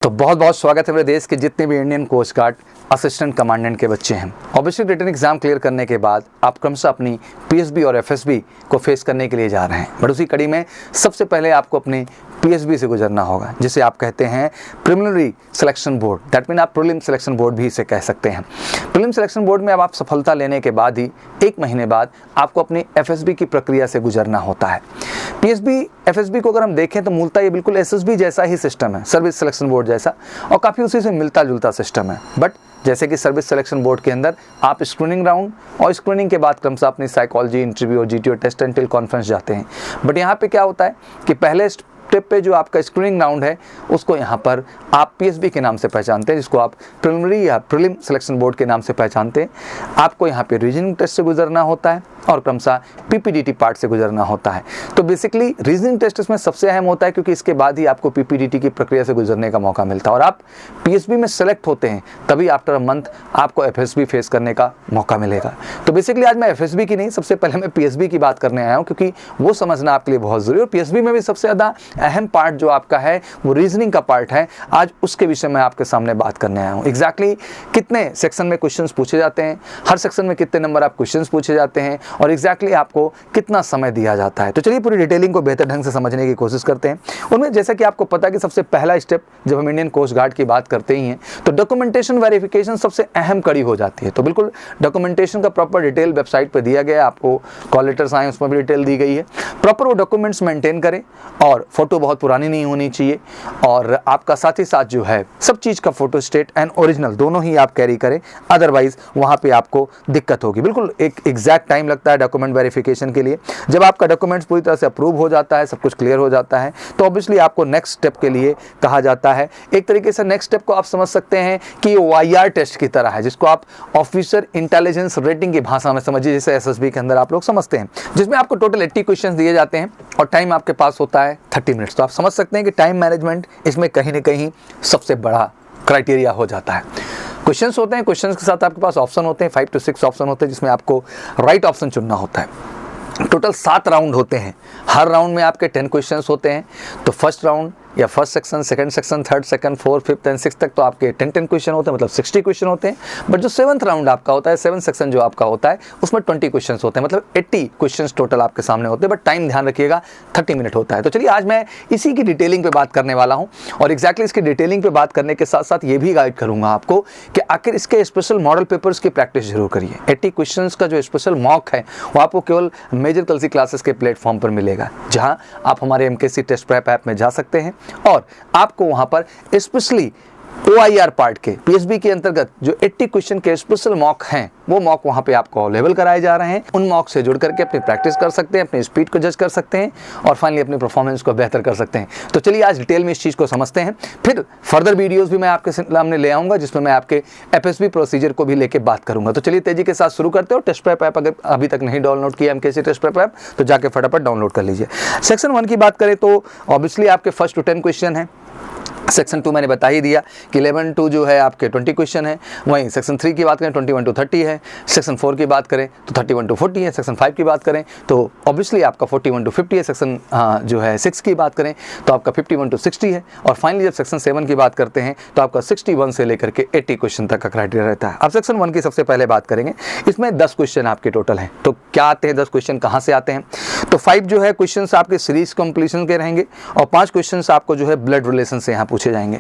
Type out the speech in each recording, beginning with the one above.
तो बहुत बहुत स्वागत है मेरे देश के जितने भी Indian coast guard assistant commandant के बच्चे हैं। ऑब्वियसली रिटन एग्जाम क्लियर करने के बाद आप क्रमशः अपनी पीएसबी और एफएसबी को फेस करने के लिए जा रहे हैं, बट उसी कड़ी में सबसे पहले आपको अपनी पीएसबी से गुजरना होगा, जिसे आप कहते हैं preliminary selection board. That mean आप प्रीलिम सिलेक्शन बोर्ड भी इसे कह सकते हैं। प्रीलिम सिलेक्शन बोर्ड में अब आप सफलता लेने के बाद ही 1 महीने बाद आपको अपनी एफएसबी की प्रक्रिया से गुजरना होता है। पीएसबी एफएसबी को अगर हम देखें तो मूलतः ये बिल्कुल एसएसबी जैसा ही सिस्टम है, सर्विस सिलेक्शन बोर्ड जैसा, और काफ़ी उसी से मिलता जुलता सिस्टम है। बट जैसे कि सर्विस सिलेक्शन बोर्ड के अंदर आप स्क्रीनिंग राउंड और स्क्रीनिंग के बाद क्रमशः अपनी साइकोलॉजी इंटरव्यू और GTO test and till conference जाते हैं। बट यहाँ पे क्या होता है कि पहले स्टेप पे जो आपका स्क्रीनिंग राउंड है उसको यहाँ पर आप पीएसबी के नाम से पहचानते हैं, जिसको आप प्रिलिमिनरी या प्रीलिम सिलेक्शन बोर्ड के नाम से पहचानते हैं। आपको यहाँ पे रीजनिंग टेस्ट से गुजरना होता है और क्रमशः पीपीडीटी पार्ट से गुजरना होता है। तो बेसिकली रीजनिंग टेस्ट इसमें सबसे अहम होता है, क्योंकि इसके बाद ही आपको पीपीडीटी की प्रक्रिया से गुजरने का मौका मिलता है और आप पीएसबी में सेलेक्ट होते हैं, तभी आफ्टर अ मंथ आपको एफएसबी फेस करने का मौका मिलेगा। तो बेसिकली आज मैं एफएसबी की नहीं, सबसे पहले मैं पीएसबी की बात करने आया हूँ, क्योंकि वो समझना आपके लिए बहुत जरूरी है। और पीएसबी में भी सबसे ज़्यादा अहम पार्ट जो आपका है वो रीजनिंग का पार्ट है। आज उसके विषय में आपके सामने बात करने आया हूँ। एग्जैक्टली कितने सेक्शन में क्वेश्चंस पूछे जाते हैं, हर सेक्शन में कितने नंबर आप क्वेश्चंस पूछे जाते हैं और एग्जैक्टली आपको कितना समय दिया जाता है। तो चलिए पूरी डिटेलिंग को बेहतर ढंग से समझने की कोशिश करते हैं। उनमें जैसा कि आपको पता है कि सबसे पहला स्टेप जब हम इंडियन कोस्ट गार्ड की बात करते ही हैं तो डॉक्यूमेंटेशन वेरिफिकेशन सबसे अहम कड़ी हो जाती है। तो बिल्कुल डॉक्यूमेंटेशन का प्रॉपर डिटेल वेबसाइट पर दिया गया है, आपको कॉल लेटर्स आए उसमें भी डिटेल दी गई है। प्रॉपर वो डॉक्यूमेंट्स मेंटेन करें और फोटो बहुत पुरानी नहीं होनी चाहिए और आपका साथ ही साथ जो है सब चीज़ का फोटो स्टेट एंड ओरिजिनल दोनों ही आप कैरी करें, अदरवाइज वहाँ पे आपको दिक्कत होगी। बिल्कुल एक एग्जैक्ट टाइम लगता है डॉक्यूमेंट वेरिफिकेशन के लिए। जब आपका डॉक्यूमेंट्स पूरी तरह से अप्रूव हो जाता है, सब कुछ क्लियर हो जाता है, तो ऑब्वियसली आपको नेक्स्ट स्टेप के लिए कहा जाता है। एक तरीके से नेक्स्ट स्टेप को आप समझ सकते हैं कि वाईआर टेस्ट की तरह है, जिसको आप ऑफिसर इंटेलिजेंस रेटिंग की भाषा में समझिए, जैसे एसएसबी के अंदर आप लोग समझते हैं, जिसमें आपको टोटल 80 क्वेश्चन दिए जाते हैं और टाइम आपके पास होता है 30 मिनट्स। तो आप समझ सकते हैं कि टाइम मैनेजमेंट इसमें कहीं ना कहीं सबसे बड़ा क्राइटेरिया हो जाता है। क्वेश्चंस होते हैं, क्वेश्चंस के साथ आपके पास ऑप्शन होते हैं, 5 to 6 ऑप्शन होते हैं, जिसमें आपको राइट ऑप्शन चुनना होता है। टोटल 7 राउंड होते हैं, हर राउंड में आपके 10 क्वेश्चंस होते हैं। तो फर्स्ट राउंड या first section, second section, third second, fourth, fifth and six तक तो आपके 10 क्वेश्चन होते हैं, मतलब 60 क्वेश्चन होते हैं। बट जो 7th राउंड आपका होता है, 7th सेक्शन जो आपका होता है, उसमें 20 क्वेश्चन होते हैं, मतलब 80 क्वेश्चन टोटल आपके सामने होते हैं। बट टाइम ध्यान रखिएगा 30 मिनट होता है। तो चलिए आज मैं इसी की डिटेलिंग पे बात करने वाला हूँ और एग्जैक्टली इसकी डिटेलिंग पे बात करने के साथ साथ ये भी गाइड करूँगा आपको कि आखिर इसके स्पेशल मॉडल पेपर्स की प्रैक्टिस जरूर करिए। 80 क्वेश्चन का जो स्पेशल मॉक है वो आपको केवल मेजर कलसी क्लासेस के प्लेटफॉर्म पर मिलेगा, जहाँ आप हमारे एमकेसी टेस्ट प्रेप ऐप में जा सकते हैं और आपको वहां पर स्पेशली OIR पार्ट के पीएसबी के अंतर्गत जो 80 क्वेश्चन के स्पेशल मॉक हैं वो मॉक वहां पे आपको अवेलेबल कराए जा रहे हैं। उन मॉक से जुड़ करके अपनी प्रैक्टिस कर सकते हैं, अपनी स्पीड को जज कर सकते हैं और फाइनली अपनी परफॉर्मेंस को बेहतर कर सकते हैं। तो चलिए आज डिटेल में इस चीज़ को समझते हैं, फिर फर्दर वीडियोस भी मैं आपके सामने ले आऊँगा, जिसमें मैं आपके एफएसबी प्रोसीजर को भी लेके बात करूँगा। तो चलिए तेजी के साथ शुरू करते हो। टेस्ट प्रेप ऐप अगर अभी तक नहीं डाउनलोड किया एमकेसी टेस्ट प्रेप ऐप तो जाके फटाफट डाउनलोड कर लीजिए। सेक्शन 1 की बात करें तो ऑब्वियसली आपके फर्स्ट टू 10 क्वेश्चन हैं। सेक्शन 2 मैंने बता ही दिया कि 11 to जो है आपके 20 क्वेश्चन है। वहीं सेक्शन 3 की बात करें 21 to 30 है। सेक्शन 4 की बात करें तो 31 to 40 है। सेक्शन 5 की बात करें तो ऑब्वियसली आपका 41 to 50 है। सेक्शन जो है 6 की बात करें तो आपका 51 to 60 है। और फाइनली जब सेक्शन 7 की बात करते हैं तो आपका 61 से लेकर के 80 क्वेश्चन तक का क्राइटेरिया रहता है। अब सेक्शन 1 की सबसे पहले बात करेंगे। इसमें 10 क्वेश्चन आपके टोटल हैं। तो क्या आते हैं 10 क्वेश्चन, कहाँ से आते हैं? तो 5 जो है क्वेश्चन आपके सीरीज कंप्लीशन के रहेंगे और 5 क्वेश्चन आपको जो है ब्लड रिलेशन से यहाँ पूछे जाएंगे।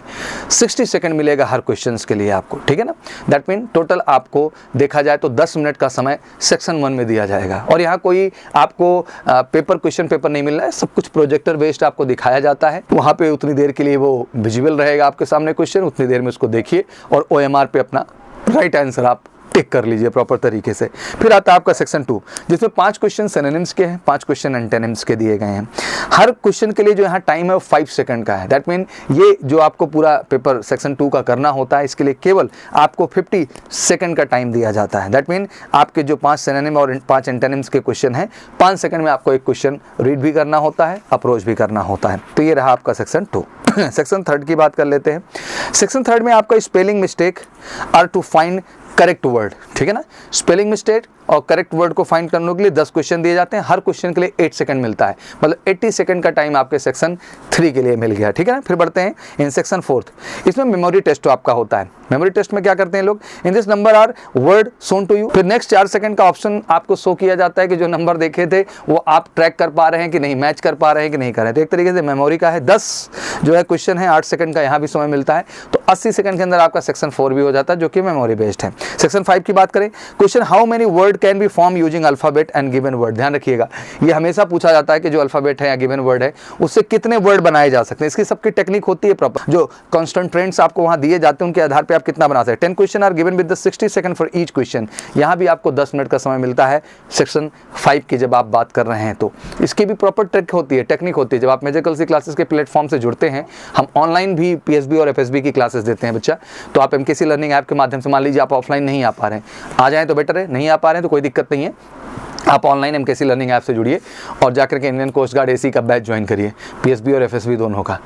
60 सेकंड मिलेगा हर क्वेश्चन के लिए आपको, ठीक है ना। दैट मीन टोटल आपको देखा जाए तो 10 मिनट का समय सेक्शन 1 में दिया जाएगा। और यहाँ कोई आपको क्वेश्चन पेपर नहीं मिल रहा है, सब कुछ प्रोजेक्टर बेस्ड आपको दिखाया जाता है। वहाँ पे उतनी देर के लिए वो विजुअल रहेगा आपके सामने क्वेश्चन, उतनी देर में उसको देखिए और OMR पे अपना राइट आंसर आप टिक कर लीजिए प्रॉपर तरीके से। फिर आता है आपका सेक्शन 2, जिसमें 5 क्वेश्चन सिनोनिम्स के हैं, 5 क्वेश्चन एंटोनिम्स के दिए गए हैं। हर क्वेश्चन के लिए जो यहाँ टाइम है वो 5 सेकंड का है। दैट मीन ये जो आपको पूरा पेपर सेक्शन 2 का करना होता है, इसके लिए केवल आपको 50 सेकंड का टाइम दिया जाता है। दैट मीन आपके जो 5 सिनोनिम और 5 एंटोनिम्स के क्वेश्चन हैं, 5 सेकंड में आपको एक क्वेश्चन रीड भी करना होता है, अप्रोच भी करना होता है। तो ये रहा आपका सेक्शन 2। सेक्शन 3 की बात कर लेते हैं। सेक्शन 3 में आपका spelling mistake are to find correct word, ठीक है ना। स्पेलिंग मिस्टेक और करेक्ट वर्ड को फाइंड करने के लिए 10 क्वेश्चन दिए जाते हैं, हर क्वेश्चन के लिए 8 सेकंड मिलता है, मतलब 80 सेकंड का टाइम आपके सेक्शन 3 के लिए मिल गया, ठीक है ना। फिर बढ़ते हैं इन सेक्शन 4, इसमें मेमोरी टेस्ट आपका होता है। मेमोरी टेस्ट में क्या करते हैं लोग, in this number or word shown to you, फिर नेक्स्ट 4 सेकंड का ऑप्शन आपको शो किया जाता है कि जो नंबर देखे थे वो आप ट्रैक कर पा रहे हैं कि नहीं, मैच कर पा रहे हैं कि नहीं कर रहे हैं। तो एक तरीके से मेमोरी का है, 10 जो है क्वेश्चन है, 8 सेकंड का यहाँ भी समय मिलता है, तो 80 सेकंड के अंदर आपका सेक्शन 4 भी हो जाता है जो कि मेमोरी बेस्ड है। सेक्शन 5 की बात करें, question how many word can be form using alphabet and given word. ध्यान रखिएगा, ये हमेशा पूछा जाता है कि जो अल्फाबेट है या गिवन वर्ड है उससे कितने वर्ड बनाए जा सकते हैं। इसकी सबकी टेक्निक होती है प्रॉपर, जो कांस्टेंट ट्रेंड्स आपको वहां दिए जाते हैं उनके आधार पर आप कितना बना सकते हैं। 10 question are given with 60 second for each question, यहाँ भी आपको 10 मिनट का समय मिलता है सेक्शन 5 की जब आप बात कर रहे हैं। तो इसकी भी प्रॉपर ट्रिक होती है, टेक्निक होती है। जब आप मेजर कलसी क्लासेस के प्लेटफॉर्म से जुड़ते हैं, हम ऑनलाइन भी पीएसबी और एफएसबी की क्लासेस देते हैं बच्चा, तो आप एमकेसी लर्निंग ऐप के माध्यम से, मान लीजिए आप ऑफलाइन नहीं आ पा रहे हैं, आ जाएं तो बेटर है, नहीं आ पा रहे हैं तो कोई दिक्कत नहीं है, आप ऑनलाइन एमकेसी लर्निंग ऐप से जुड़िए और जाकर के इंडियन कोस्ट गार्ड एसी का बैच ज्वाइन करिए, पीएसबी और एफएसबी दोनों का,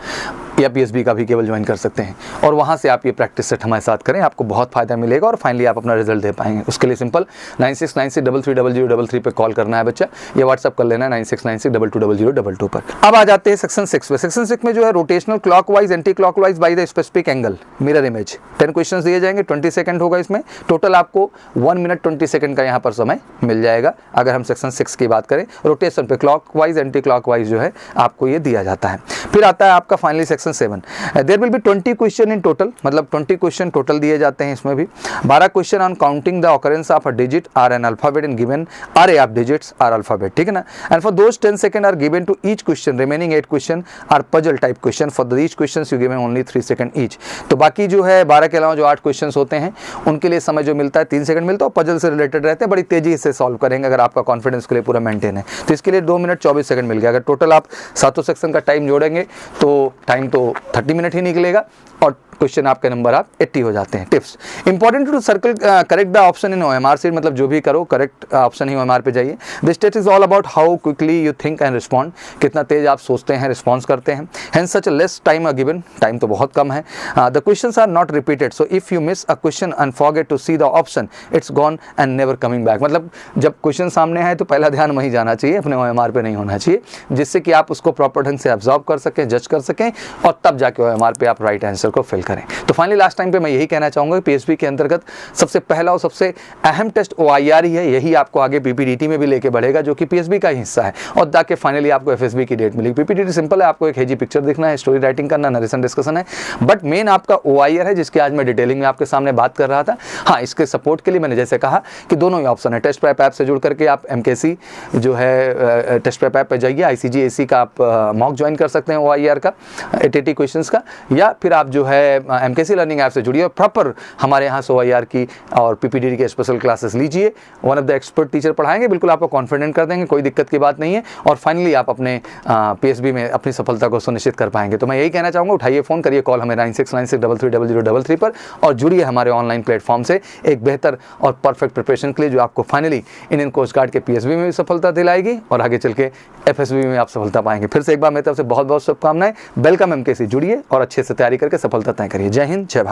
या पीएसबी का भी केवल ज्वाइन कर सकते हैं, और वहाँ से आप ये प्रैक्टिस सेट हमारे साथ करें, आपको बहुत फायदा मिलेगा और फाइनली आप अपना रिजल्ट दे पाएंगे। उसके लिए सिंपल 9696330033 पे कॉल करना है बच्चा, या व्हाट्सअप कर लेना है 9696220022 पर। अब आ जाते हैं सेक्शन 6 पे। सेक्शन 6 में जो है rotational clockwise anti clockwise by the specific angle mirror image, 10 question दिए जाएंगे, 20 सेकंड होगा इसमें, टोटल आपको 1 मिनट 20 सेकंड का यहाँ पर समय मिल जाएगा। अगर हम सेक्शन 6 की बात करें, रोटेशन पे क्लॉकवाइज एंटी क्लॉकवाइज जो है आपको ये दिया जाता है। फिर आता है आपका finally section 7, there will be 20 question in total, मतलब 20 क्वेश्चन टोटल दिए जाते हैं इसमें भी। 12 question on counting the occurrence of a digit or an alphabet in given array of digits or alphabet, ठीक है ना। And for those 10 second are given to each question, remaining 8 question are puzzle type question, for each question you given only 3 second each. तो बाकी जो है 12 के अलावा जो 8 क्वेश्चन होते हैं उनके लिए समय जो मिलता है 3 सेकंड मिलता है, और पजल से रिलेटेड रहते हैं, बड़ी तेजी से सॉल्व करेंगे अगर आपका कॉन्फिडेंस के लिए पूरा मेंटेन है। तो इसके लिए 2 मिनट 24 सेकंड मिल गया। अगर टोटल आप 7 सेक्शन का टाइम जोड़ेंगे तो टाइम तो 30 मिनट ही निकलेगा और क्वेश्चन आपके नंबर आप 80 हो जाते हैं। Tips, important to circle correct the option in OMR sheet, मतलब जो भी करो करेक्ट ऑप्शन ही ओएमआर पे जाइए। This test is all about how quickly you think and respond, कितना तेज आप सोचते हैं, रिस्पॉन्स करते हैं। Hence such less time given, time तो बहुत कम है। The questions are not repeated, so if you miss a question and forget to see the option it's gone and never coming back, मतलब जब क्वेश्चन सामने है तो पहला ध्यान वहीं जाना चाहिए, अपने ओएमआर पे नहीं होना चाहिए, जिससे कि आप उसको प्रॉपर ढंग से ऑब्जर्व कर सकें, जज कर सकें और तब जाके ओएमआर पे आप राइट आंसर को फिल करें। तो फाइनली लास्ट टाइम पे मैं यही कहना चाहूँगा कि पीएसबी के अंतर्गत सबसे पहला और सबसे अहम टेस्ट ओआईआर ही है, यही आपको आगे पीपीडीटी में भी लेके बढ़ेगा जो कि पीएसबी का ही हिस्सा है, और ताकि फाइनली आपको एफएसबी की डेट मिलेगी। पीपीडीटी सिंपल है, आपको एक हेजी पिक्चर दिखना है, स्टोरी राइटिंग करना, नरेशन डिस्कशन है, बट मेन आपका ओआईआर है जिसकी आज मैं डिटेलिंग में आपके सामने बात कर रहा था। हाँ, इसके सपोर्ट के लिए मैंने जैसे कहा कि दोनों ही ऑप्शन है, टेस्ट प्रेप ऐप से जुड़ करके आप एमकेसी जो है टेस्ट प्रेप ऐप पे जाइए, आईसीजीएसी का आप मॉक ज्वाइन कर सकते हैं ओआईआर का 80 क्वेश्चंस का, या फिर आप जो है एमकेसी लर्निंग ऐप से जुड़िए और प्रॉपर हमारे यहाँ ओआईआर की और पीपीडीटी के स्पेशल क्लासेस लीजिए। One of the expert teacher पढ़ाएंगे, बिल्कुल आपको कॉन्फिडेंट कर देंगे, कोई दिक्कत की बात नहीं है, और फाइनली आप अपने पीएसबी में अपनी सफलता को सुनिश्चित कर पाएंगे। तो मैं यही कहना चाहूँगा, उठाइए फ़ोन, करिए कॉल हमें 9696330033 पर और जुड़िए हमारे ऑनलाइन प्लेटफॉर्म से एक बेहतर और परफेक्ट प्रिपरेशन के लिए, जो आपको फाइनली इंडियन कोस्ट गार्ड के पीएसबी में भी सफलता दिलाएगी और आगे चल के एफएसबी में आप सफलता पाएंगे। फिर से एक बार मेरी तरफ से बहुत बहुत शुभकामनाएं। वेलकम एमकेसी, जुड़िए और अच्छे से तैयारी करके सफलता तय करिए। जय हिंद, जय भारत।